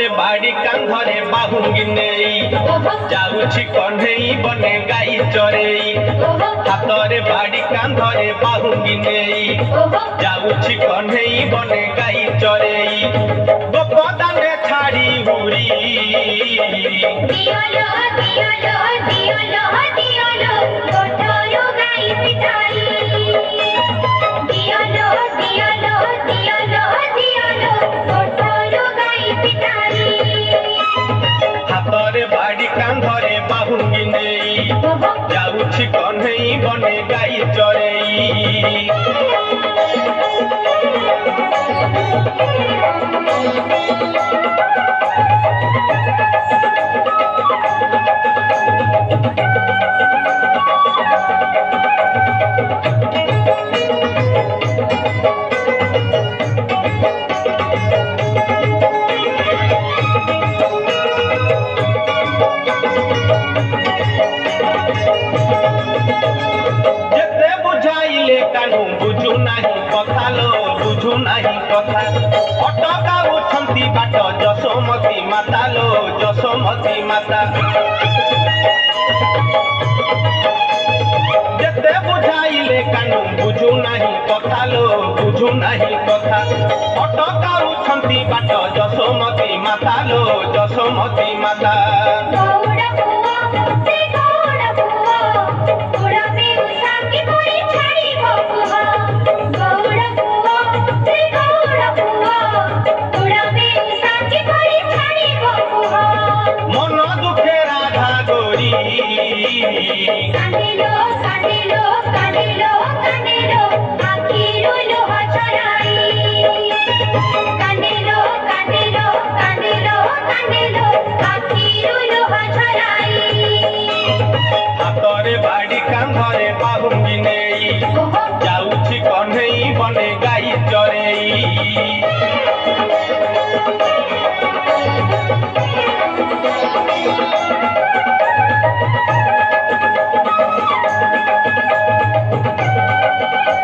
हातरे बाड़ी कांधरे बाहुंगी नेई जाउछि कन्हेई बने गाई चरेई हातरे बाड़ी कांधरे बाहुंगी नेई जाउछि कन्हेई बने गाई चरेई गोपदाने छाड़ी हुरी दियोलो दियोलो दियोलो दियोलो कोठरो गाई पिटाई दियोलो दियोलो दियोलो दियोलो कोठरो गाई पिटाई हातरे बाड़ी कांधरे बाहुंगी नेई जाउछि कन्हेई बने गाई चरेई बुझु नाही कथा लो बुझु नाही कथा अटकाउछन्ति बाट जसोमती माता लो जसोमती माता जेते बुझाइले कानु बुझु नाही कथा लो बुझु नाही कथा अटकाउछन्ति बाट जसोमती माता लो जसोमती माता कांदिलो कांदिलो कांदिलो कांदिलो आखिरो लोहा छराई कांदिलो कांदिलो कांदिलो कांदिलो आखिरो लोहा छराई हातरे बाड़ी कांधरे बाहुंगी नेई जाउछि कन्हेई बने गाई चरेई।